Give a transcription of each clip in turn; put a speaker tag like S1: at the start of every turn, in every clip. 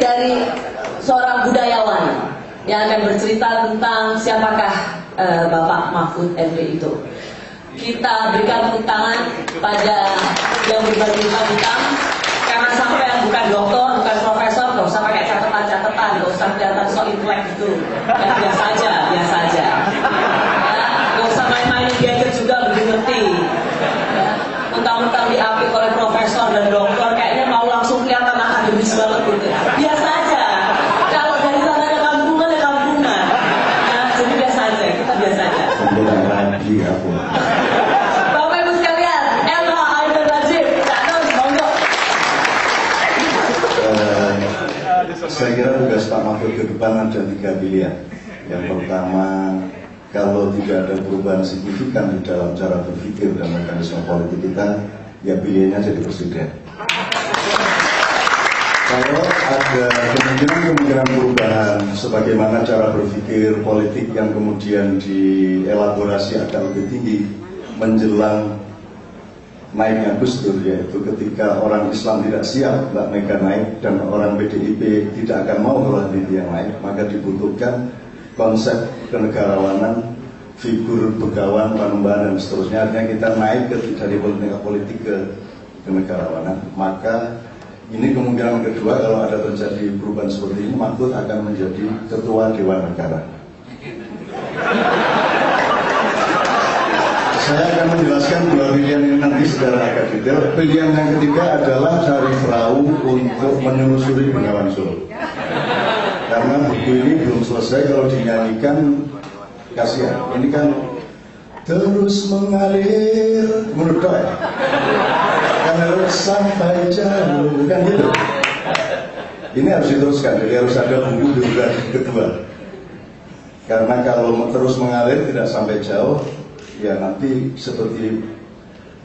S1: dari seorang budayawan yang akan bercerita tentang siapakah Bapak Mahfud MD itu. Kita berikan tepuk tangan pada yang berbaju hitam, karena sampai yang bukan dokter, bukan profesor, nggak usah pakai catatan-catatan, nggak usah kelihatan so intelek gitu, ya, biasa aja, biasa aja. Ya, nggak usah main-main gadget juga, lebih ngerti. Ya, mentang-mentang diapit oleh profesor dan dokter, kayaknya mau langsung kelihatan akademis banget gitu. Biasa aja. Kalau dari sana ada kampungan, ya kampungan. Ya, jadi biasa aja, kita biasa aja.
S2: Lagi aku.
S1: Bapak Ibu sekalian, Elma Aidil Najib, Cak Nos, monggo.
S2: Saya kira tugas Pak Mahfud ke depan ada 3 pilihan. Yang pertama, kalau tidak ada perubahan signifikan di dalam cara berpikir dan mekanisme politik kita, ya pilihannya jadi presiden. Kalau ada kemungkinan perubahan sebagaimana cara berpikir politik yang kemudian dielaborasi agak lebih tinggi menjelang naiknya Gus Dur, yaitu ketika orang Islam tidak siap Mbak Mega naik dan orang PDIP tidak akan mau kalau yang naik, maka dibutuhkan konsep kenegarawanan, figur begawan, panembahan dan seterusnya. Artinya kita naik dari politik ke kenegarawanan. Maka ini kemungkinan kedua, kalau ada terjadi perubahan seperti ini, Mahfud akan menjadi ketua Dewan Negara. Saya akan menjelaskan 2 pilihan ini nanti secara agak detail. Pilihan yang ketiga adalah cari perahu untuk menelusuri Bengawan Solo. Karena buku ini belum selesai, kalau dinyanyikan kasihan. Ini kan terus mengalir menurut ya. Kan harus sampai jauh, kan gitu. Ini harus diteruskan, jadi harus ada buku biografi kedua. Karena kalau terus mengalir tidak sampai jauh, ya nanti seperti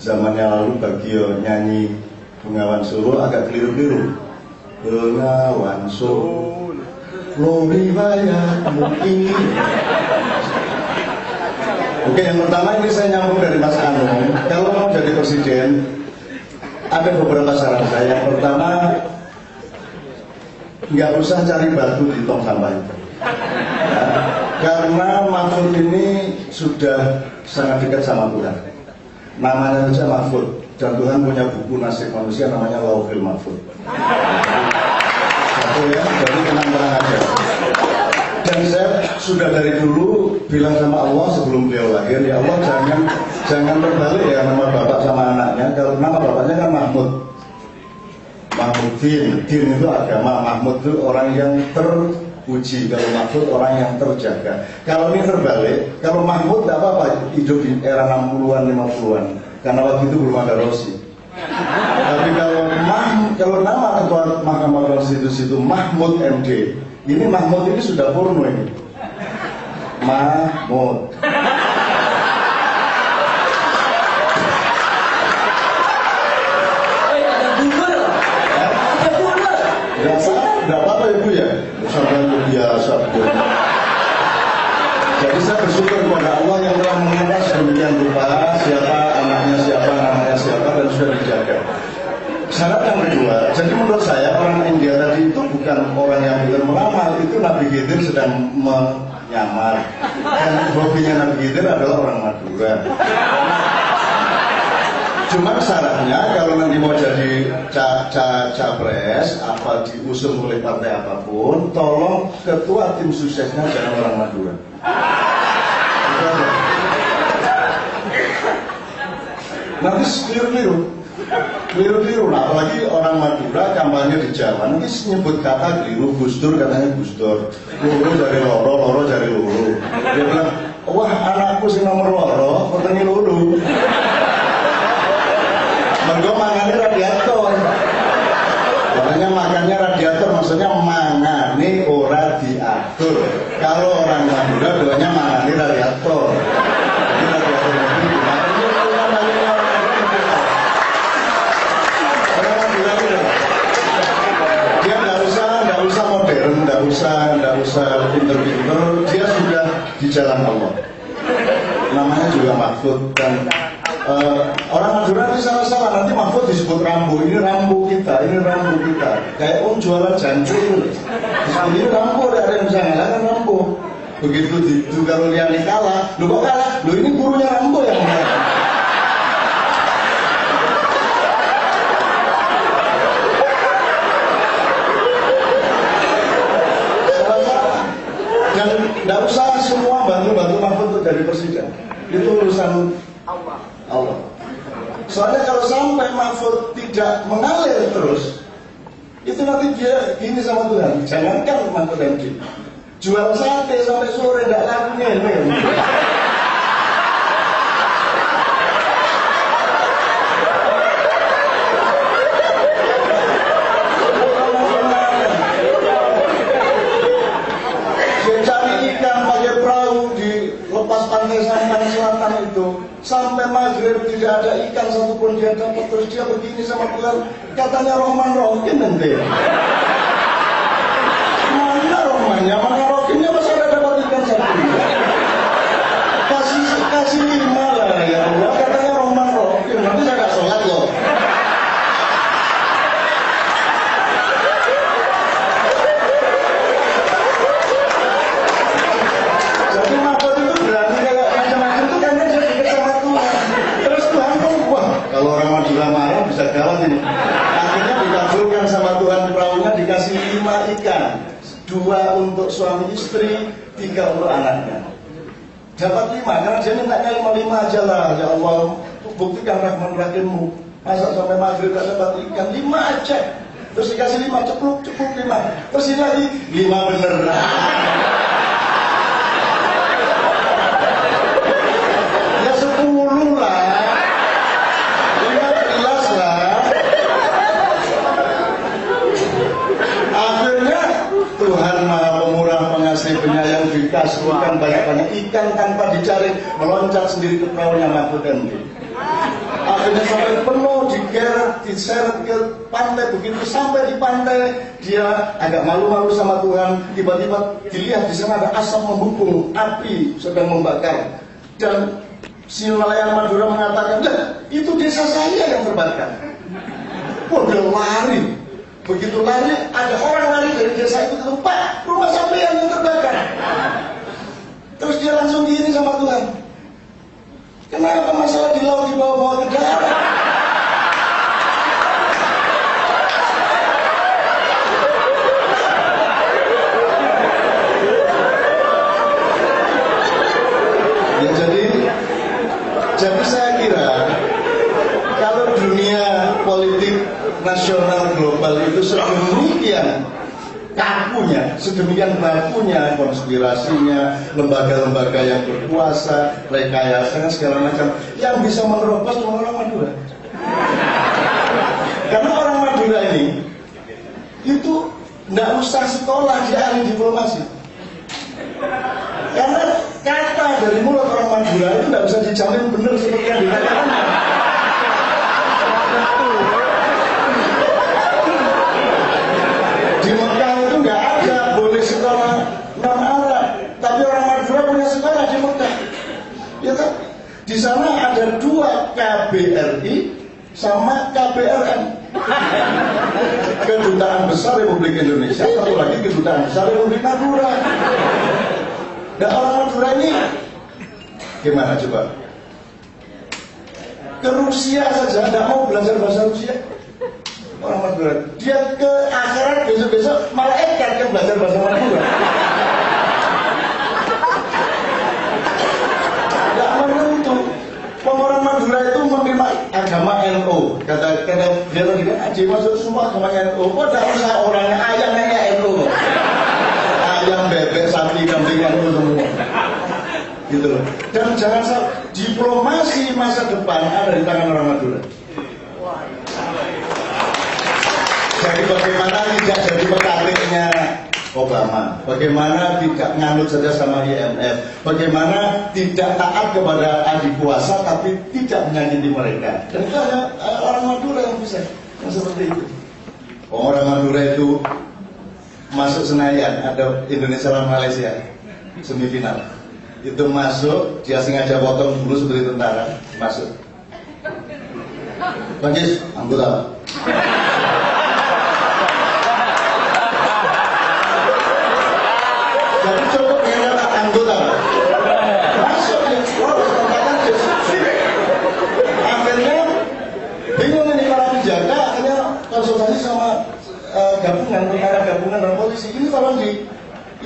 S2: zamannya lalu Bagio nyanyi Bengawan Solo agak keliru-keliru. Bengawan Solo, lo riwayatmu ini. Oke, yang pertama ini saya nyambung dari Mas Anung. Kalau mau jadi presiden, ada beberapa syarat saya. Yang pertama, nggak usah cari batu di tong sampah itu. Ya, karena Mahfud ini sudah sangat dekat sama Tuhan. Namanya saja Mahfud, dan Tuhan punya buku nasib manusia namanya Lauhul Mahfud. Satu ya, jadi tenang-tenang aja. Dan saya sudah dari dulu bilang sama Allah sebelum beliau lahir, ya Allah jangan terbalik ya nama bapak sama anaknya. Kalau nama bapaknya kan Mahmud, Mahmudin, din itu agama, Mahmud itu orang yang teruji, kalau Mahfud orang yang terjaga. Kalau ini terbalik, kalau Mahmud tidak apa-apa hidup di era 60-an, 50-an, karena waktu itu belum ada Rosi. Tapi kalau nama ketua Mahkamah Konstitusi itu Mahmud MD, ini Mahmud ini sudah porno ini. Mahmud. Tidak apa-apa Ibu ya, sampai biasa. Jadi saya bersyukur kepada Allah yang telah mengenal sedemikian rupa siapa anaknya siapa, namanya siapa, dan sudah dijaga. Syarat yang kedua, jadi menurut saya orang India tadi itu bukan orang yang benar melamar, itu Nabi Khidir sedang menyamar. Dan hobinya Nabi Khidir adalah orang Madura. Cuma syaratnya kalau nanti mau jadi capres apa diusung oleh partai apapun, tolong ketua tim suksesnya jangan orang Madura. Nanti keliru-keliru. Nah, apalagi orang Madura kampanye di Jawa nanti nyebut kata keliru. Gus Dur katanya Gus Dur, loro dari loro, loro dari loro. Dia bilang, wah anakku sih nomor loro, petani loro. Mergo mangane radiator. Makanya makannya radiator, maksudnya mangane ora diatur. Kalau orang Madura doanya mangane radiator. Jadi radiator itu dia nggak usah modern, nggak usah pinter-pinter. Dia sudah di jalan Allah. Namanya juga Mahfud dan orang Madura itu salah-salah, nanti Mahfud disebut Rambo, ini Rambo kita, ini Rambo kita. Kayak jualan janji itu. Disebut ini Rambo, ada yang bisa ngalahkan Rambo. Begitu juga Ruliani kalah, lu kok kalah? Lu ini gurunya Rambo yang mengalahkan. Salah-salah. Dan tidak usah semua bantu-bantu Mahfud untuk jadi presiden. Itu urusan Allah. Soalnya kalau sampai Mahfud tidak mengalir terus, itu nanti dia gini sama Tuhan. Jangankan Mahfud MD, jual sate sampai sore tidak lakunya ini. Dia cari ikan pakai perahu di lepas pantai Sampang Selatan itu. Sampai maghrib tidak ada ikan satupun dia dapat. Terus dia begini sama Tuhan, katanya Rohman Rohim nanti. Mana Rohmannya, mana Rohimnya, masa ada dapat ikan satu? Kasih 5 lah ya Allah, katanya Rohman Rohim, nanti saya gak sholat loh. Jadi Mahfud itu berani kayak macam-macam itu karena dia dekat sama Tuhan. Terus Tuhan pun, wah kalau orang Madura marah bisa gawat ini. Akhirnya dikabulkan sama Tuhan, perahunya dikasih 5 ikan. 2 untuk suami istri, 3 untuk anaknya. Dapat 5, karena dia mintanya 5 aja lah. Ya Allah, buktikan Rahman Rahimmu. Masa sampai maghrib gak dapat ikan, 5 aja. Terus dikasih 5, cepluk 5. Terus ini lagi, 5 beneran. Ya 10 lah. 15 lah. Akhirnya Tuhan Maha Pemurah, Pengasih, Penyayang dikasihkan banyak-banyak ikan tanpa dicari, meloncat sendiri ke perahunya Mahfud MD. Akhirnya sampai penuh, digeret, diseret ke pantai. Begitu sampai di pantai, dia agak malu-malu sama Tuhan. Tiba-tiba dilihat di sana ada asap membubung, api sedang membakar. Dan si nelayan Madura mengatakan, itu desa saya yang terbakar. Wah, dia lari. Begitu lari, ada orang lari dari desa itu ke tempat rumah sampean yang terbakar. Terus dia langsung gini sama Tuhan, kenapa masalah di laut dibawa-bawa ke darat? Ya jadi saya kira kalau dunia politik nasional global itu sedemikian kakunya, sedemikian bakunya konspirasinya, lembaga-lembaga yang berkuasa, rekayasa segala macam, yang bisa menerobos orang Madura. Karena orang Madura ini itu tidak usah sekolah di ahli diplomasi. Karena kata dari mulut orang Madura itu tidak bisa dijamin benar seperti yang dikatakan. Di Mekah itu nggak ada boleh sekolah non Arab, tapi orang Madura punya sekolah di Mekah. Ya kan? Di sana ada 2 KBRI sama KBRN. Kedutaan Besar Republik Indonesia, satu lagi Kedutaan Besar Republik Madura. Dan orang Madura ini gimana coba? Ke Rusia saja tidak mau belajar bahasa Rusia. Orang Madura, dia ke akhirat besok-besok malaikat yang belajar bahasa Madura. Tidak menentu. Orang Madura itu menerima agama NU. Kata dia tadi kan, Aji masuk semua agama NU. Kok tidak usah orangnya ayamnya NU. Ayam, bebek, sapi, kambing NU semua. Gitu loh. Dan jangan salah, diplomasi masa depan ada di tangan orang Madura. Jadi bagaimana tidak jadi pekatiknya Obama, bagaimana tidak nganut saja sama IMF, bagaimana tidak taat kepada adik kuasa tapi tidak menyakiti mereka. Dan itu hanya orang Madura yang bisa, yang seperti itu. Orang Madura itu masuk Senayan, ada Indonesia lawan Malaysia semifinal. Itu masuk, dia sengaja potong bulu seperti tentara, masuk. Bajis, anggota. Jadi cukup dengan kata anggota. Masuk di sekolah, tempatkan sini. Akhirnya bingung ini para penjaga, akhirnya konsultasi sama gabungan, perkara gabungan dan polisi. Ini kalau di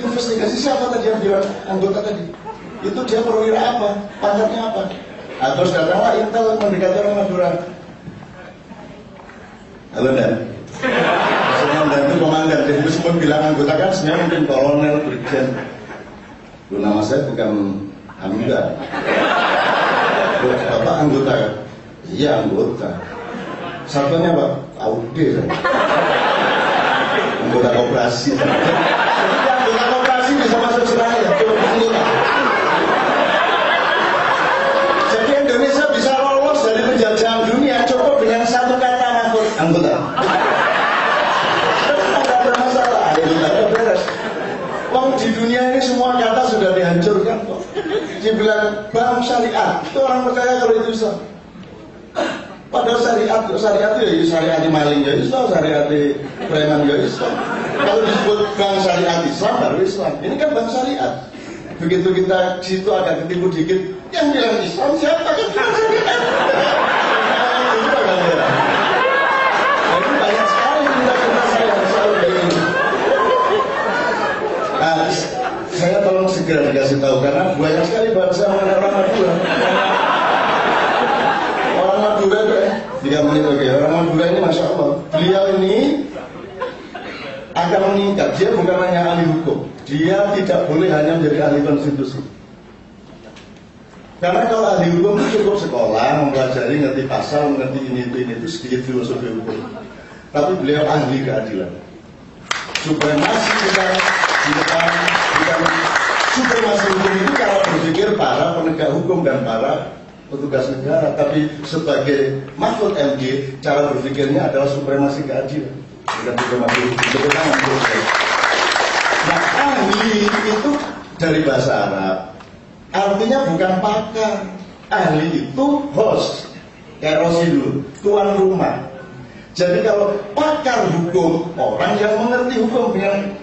S2: investigasi siapa tadi yang bilang anggota tadi? Itu dia perwira apa? Pangkatnya apa? Nah, terus datanglah intel mendekati orang Madura. Halo Dan. Maksudnya membantu komandan. Jadi semua bilang anggota kan sebenarnya mungkin kolonel, brigjen. Lu nama saya bukan Hamida. Bapak anggota kan? Iya anggota. Satunya Pak Aude saya. Anggota koperasi. Jadi anggota koperasi bisa masuk Seraya. Coba anggota. Jadi Indonesia bisa lolos dari penjajahan dunia cukup dengan satu kata ngatur anggota. Tidak bermasalah. Anggota beres. Wong di dunia ini semua kata sudah dihancurkan kok. Dibilang bank syariat, itu orang percaya kalau itu Islam. Padahal syariat itu ya syariat maling ya Islam, syariat preman ya Islam. Kalau disebut bank syariat Islam baru Islam. Ini kan bank syariat. Begitu kita situ agak ketipu dikit, yang bilang Islam siapa kan bilang syariat. Itu agak merah. Jadi banyak sekali kita saya selalu begini. Nah, saya tolong segera dikasih tahu karena banyak sekali bahasa mengenai orang Madura. Orang Madura itu 3 menit oke. Orang Madura ini masya Allah, beliau ini akan meningkat. Dia bukan hanya ahli hukum, dia tidak boleh hanya menjadi ahli konstitusi. Karena kalau ahli hukum itu cukup sekolah, mempelajari, ngerti pasal, ngerti ini itu sedikit filosofi hukum. Tapi beliau ahli keadilan. Supremasi kita di depan, supremasi hukum itu cara berpikir para penegak hukum dan para petugas negara. Tapi sebagai Mahfud MD, cara berpikirnya adalah supremasi keadilan, bukan supremasi hukum. Nah, ahli itu dari bahasa Arab, artinya bukan pakar. Ahli itu host, kayak Rosi dulu, tuan rumah. Jadi kalau pakar hukum, orang yang mengerti hukum dengan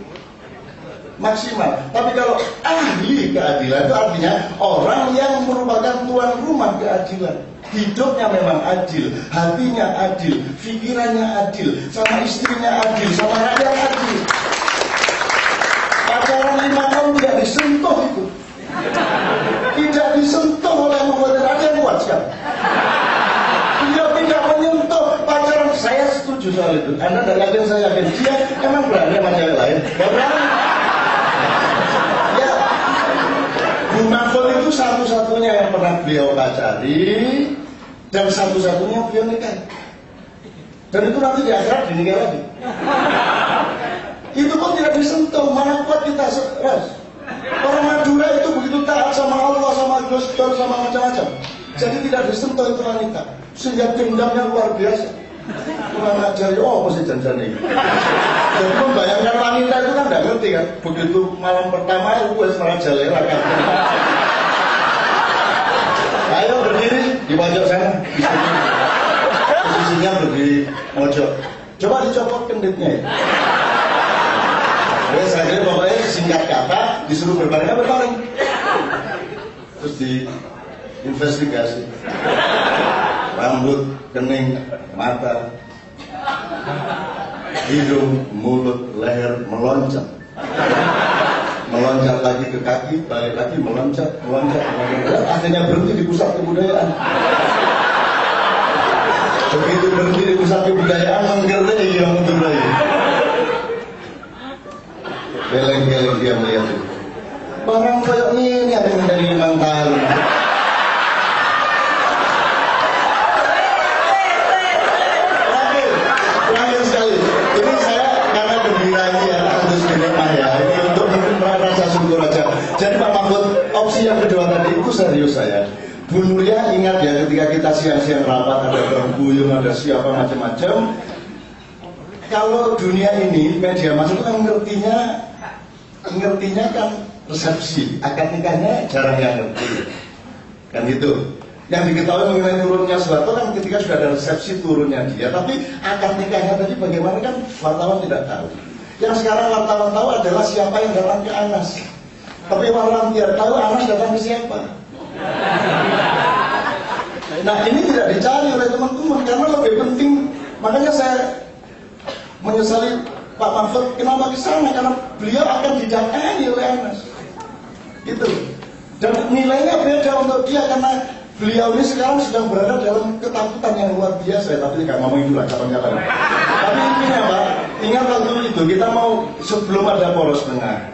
S2: maksimal. Tapi kalau ahli keadilan itu artinya orang yang merupakan tuan rumah keadilan. Hidupnya memang adil, hatinya adil, pikirannya adil, sama istrinya adil, sama rakyat adil. Pacaran 5 tahun tidak disentuh itu. Tidak disentuh oleh Mahfud. Ada yang kuat sekali. Dia tidak menyentuh pacaran. Saya setuju soal itu. Anda tidak yakin, saya yakin. Dia emang berani sama cewek lain. Gak berani. Ya, Bu Mahfud itu satu-satunya yang pernah beliau pacari dan satu-satunya beliau nikah. Dan itu nanti di akhirat dinikah lagi. Itu pun tidak disentuh. Mana kuat kita ras. Orang Madura itu begitu taat sama Allah, sama Gus Dur, sama macam-macam. Jadi tidak disentuh itu wanita. Sehingga dendamnya luar biasa. Kurang ajar, oh apa sih janjian ini. Jadi membayangkan wanita itu kan tidak ngerti kan. Begitu malam pertama itu malah jalela kan. Ayo berdiri di pojok sana. Posisinya berdiri pojok. Coba dicopot kenditnya ya. Ya saya kira pokoknya singkat kata disuruh berbaring. Terus diinvestigasi. Rambut, kening, mata, hidung, mulut, leher meloncat. Meloncat lagi ke kaki, balik lagi meloncat. Akhirnya berhenti di pusat kebudayaan. Begitu berhenti di pusat kebudayaan, menggerei yang mengerai. Geleng-geleng dia melihat itu. Barang kayak ini ada yang dari 5 tahun. Terakhir sekali. Ini saya karena gembira ini ya, harus dinikmah ya. Ini untuk rasa syukur aja. Jadi Pak Mahfud, opsi yang kedua tadi itu serius saya. Bu Nuria ingat ya ketika kita siang-siang rapat ada berbuyung, ada siapa macam-macam. Kalau dunia ini media massa itu kan ngertinya kan resepsi, akad nikahnya jarang yang ngerti kan gitu. Yang diketahui mengenai turunnya Soeharto kan ketika sudah ada resepsi turunnya dia, tapi akad nikahnya tadi bagaimana kan wartawan tidak tahu. Yang sekarang wartawan tahu adalah siapa yang datang ke Anas. Tapi wartawan tidak tahu Anas datang ke siapa. Nah ini tidak dicari oleh teman-teman karena lebih penting. Makanya saya menyesali Pak Mahfud kenapa ke sana, karena beliau akan didatangi oleh Anas. Gitu. Dan nilainya beda untuk dia karena beliau ini sekarang sedang berada dalam ketakutan yang luar biasa. Tapi nggak ngomong itulah kapan-kapan. Tapi intinya Pak, ingat waktu itu kita mau sebelum ada poros tengah.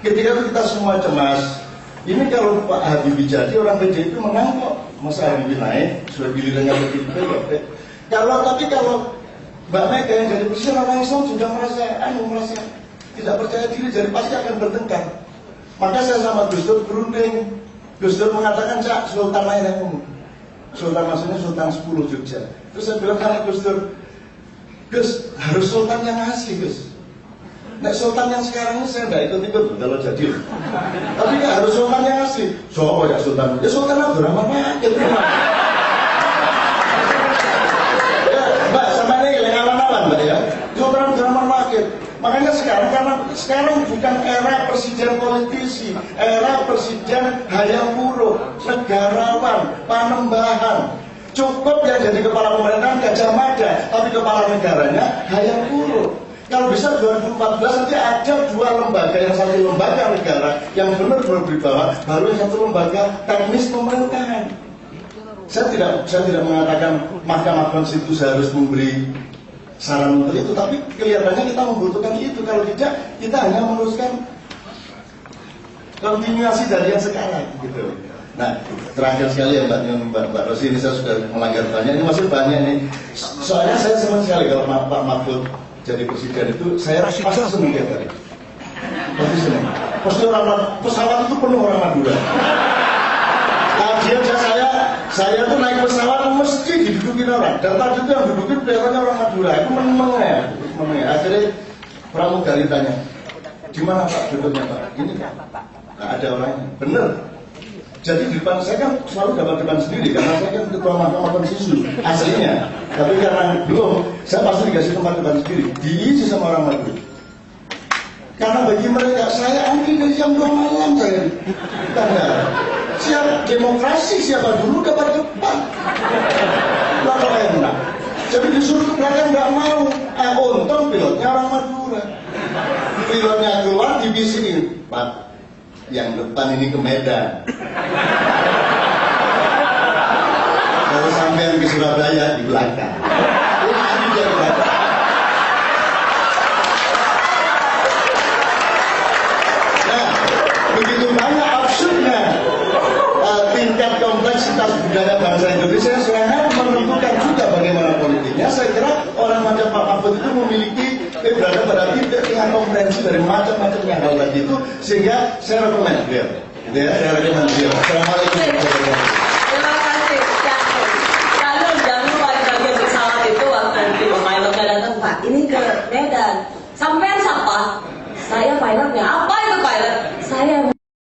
S2: Ketika itu kita semua cemas. Ini kalau Pak Habibie jadi orang PDIP menang kok. Masa Habibie naik sudah gilirannya PDIP kok. Kalau Mbak Mega yang jadi presiden, orang Islam juga merasa tidak percaya diri, jadi pasti akan bertengkar. Maka saya sama Gus Dur berunding. Gus Dur mengatakan, Cak, Sultan lain yang ngomong. Sultan maksudnya Sultan 10 Jogja. Terus saya bilang sama Gus Dur, Gus, harus Sultan yang asli, Gus. Nah, Sultan yang sekarang ini saya tidak ikut-ikut kalau jadi. Tapi nggak harus Sultan yang asli. So, ya Sultan. Ya Sultan Abdurrahman Wahid. Ya, Mbak, sama ini yang awan-awan, Mbak ya. Sultan Abdurrahman Wahid. Makanya karena sekarang bukan era presiden politisi, era presiden hayam buruk, negarawan, panembahan. Cukup yang jadi kepala pemerintahan Gajah Mada, tapi kepala negaranya hayam buruk. Kalau bisa 2014 nanti ada dua lembaga, yang satu lembaga negara yang benar-benar berwibawa, baru yang satu lembaga teknis pemerintahan. Saya tidak mengatakan Mahkamah Konstitusi harus memberi saran untuk itu, tapi kelihatannya kita membutuhkan itu. Kalau tidak, kita hanya meneruskan kontinuasi dari yang sekarang, gitu. Nah, terakhir sekali ya Mbak Rosi, ini saya sudah melanggar banyak, ini masih banyak nih. Soalnya saya senang sekali kalau Pak Mahfud jadi presiden itu, saya pasti senang tiap hari. Pasti senang. Pasti pesawat itu penuh orang Madura. Tadi aja saya tuh naik pesawat mesti didudukin orang. Dan tadi itu yang dudukin kelihatannya orang Madura. Itu meneng ya. Akhirnya pramugari tanya, di mana Pak duduknya Pak? Ini Pak. Nggak ada orangnya. Bener. Jadi di depan saya kan selalu dapat depan sendiri karena saya kan ketua Mahkamah Konstitusi aslinya. Tapi karena belum, saya pasti dikasih tempat depan sendiri. Diisi sama orang Madura. Karena bagi mereka saya antri dari jam 2 malam saya. Karena siapa demokrasi siapa dulu dapat depan. Lalu enak. Jadi disuruh ke belakang nggak mau. Untung pilotnya orang Madura. Pilotnya keluar dibisikin, Pak, yang depan ini ke Medan. Kalau sampai ke Surabaya di belakang. Ini dia di belakang. Nah, begitu banyak absurdnya tingkat kompleksitas budaya bangsa Indonesia yang sekarang menentukan juga bagaimana politiknya. Saya kira orang macam Pak Mahfud itu memiliki berada pada titik yang komprehensi dari macam-macamnya hal tadi itu, sehingga saya rekomend dia. Saya rekomend dia. Assalamualaikum.
S1: Terima kasih. Lalu jangan lupa di bagian pesawat itu waktu pilotnya datang, Pak, ini ke Medan. Sampean siapa? Saya pilotnya. Apa itu pilot? Saya